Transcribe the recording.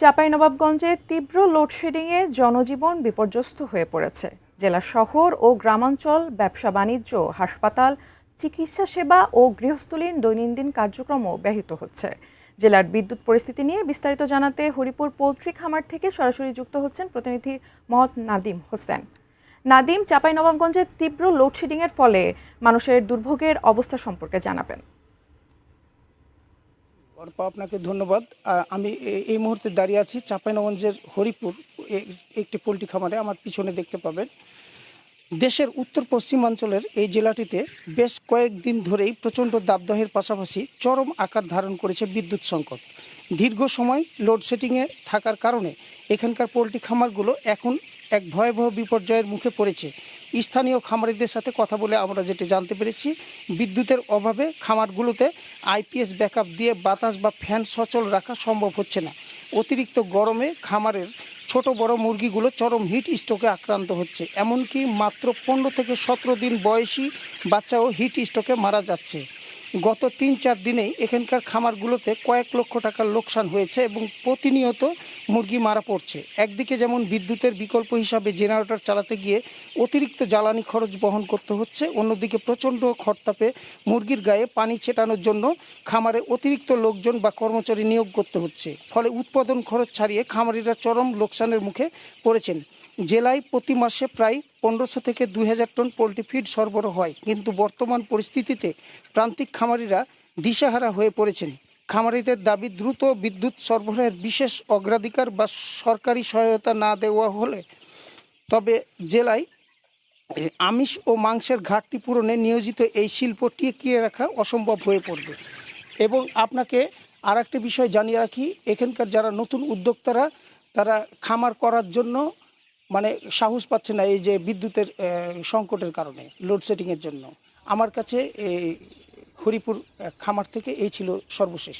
চাঁপাইনবাবগঞ্জে তীব্র লোডশেডিংয়ে জনজীবন বিপর্যস্ত হয়ে পড়েছে। জেলা শহর ও গ্রামাঞ্চল, ব্যবসা বাণিজ্য, হাসপাতাল, চিকিৎসা সেবা ও গৃহস্থলীর দৈনন্দিন কার্যক্রমও ব্যাহত হচ্ছে। জেলার বিদ্যুৎ পরিস্থিতি নিয়ে বিস্তারিত জানাতে হরিপুর পোল্ট্রি খামার থেকে সরাসরি যুক্ত হচ্ছেন প্রতিনিধি মোহাম্মদ নাদিম হোসেন। নাদিম, চাঁপাইনবাবগঞ্জে তীব্র লোডশেডিংয়ের ফলে মানুষের দুর্ভোগের অবস্থা সম্পর্কে জানাবেন। আপনাকে ধন্যবাদ। আমি এই মুহূর্তে দাঁড়িয়ে আছি চাঁপাইনবাবগঞ্জের হরিপুর একটি পোল্ট্রি খামারে। আমার পিছনে দেখতে পাবেন দেশের উত্তর পশ্চিমাঞ্চলের এই জেলাটিতে বেশ কয়েকদিন ধরেই প্রচণ্ড দাবদাহের পাশাপাশি চরম আকার ধারণ করেছে বিদ্যুৎ সংকট। দীর্ঘ সময় লোডশেডিংয়ে থাকার কারণে এখানকার পোল্ট্রি খামারগুলো এখন এক ভয়াবহ বিপর্যয়ের মুখে পড়েছে। স্থানীয় খামারিদের সাথে কথা বলে আমরা যেটা জানতে পেরেছি, বিদ্যুতের অভাবে খামারগুলোতে আইপিএস ব্যাকআপ দিয়ে বাতাস বা ফ্যান সচল রাখা সম্ভব হচ্ছে না। অতিরিক্ত গরমে খামারের ছোট বড় মুরগিগুলো চরম হিট স্ট্রোকে আক্রান্ত হচ্ছে। এমনকি মাত্র 15 থেকে 17 দিন বয়সী বাচ্চাও হিট স্ট্রোকে মারা যাচ্ছে। গত 3-4 দিনেই এখানকার খামারগুলোতে কয়েক লক্ষ টাকার লোকসান হয়েছে এবং প্রতিনিয়ত মুরগি মারা পড়ছে। একদিকে যেমন বিদ্যুতের বিকল্প হিসাবে জেনারেটর চালাতে গিয়ে অতিরিক্ত জ্বালানি খরচ বহন করতে হচ্ছে, অন্যদিকে প্রচণ্ড খরতাপে মুরগির গায়ে পানি ছেটানোর জন্য খামারে অতিরিক্ত লোকজন বা কর্মচারী নিয়োগ করতে হচ্ছে। ফলে উৎপাদন খরচ ছাড়িয়ে খামারিরা চরম লোকসানের মুখে পড়েছেন। জেলায় প্রতি মাসে প্রায় 1500 থেকে 2000 টন পোলট্রি ফিড সরবরাহ হয়, কিন্তু বর্তমান পরিস্থিতিতে প্রান্তিক খামারিরা দিশেহারা হয়ে পড়েছেন। খামারিদের দাবি, দ্রুত বিদ্যুৎ সরবরাহের বিশেষ অগ্রাধিকার বা সরকারি সহায়তা না দেওয়া হলে তবে জেলায় আমিষ ও মাংসের ঘাটতি পূরণে নিয়োজিত এই শিল্প টিকিয়ে রাখা অসম্ভব হয়ে পড়বে। এবং আপনাকে আর একটা বিষয় জানিয়ে রাখি, এখানকার যারা নতুন উদ্যোক্তারা তারা খামার করার জন্য সাহস পাচ্ছে না এই যে বিদ্যুতের সংকটের কারণে, লোডশেডিংয়ের জন্য। আমার কাছে এই হরিপুর খামার থেকে এই ছিল সর্বশেষ।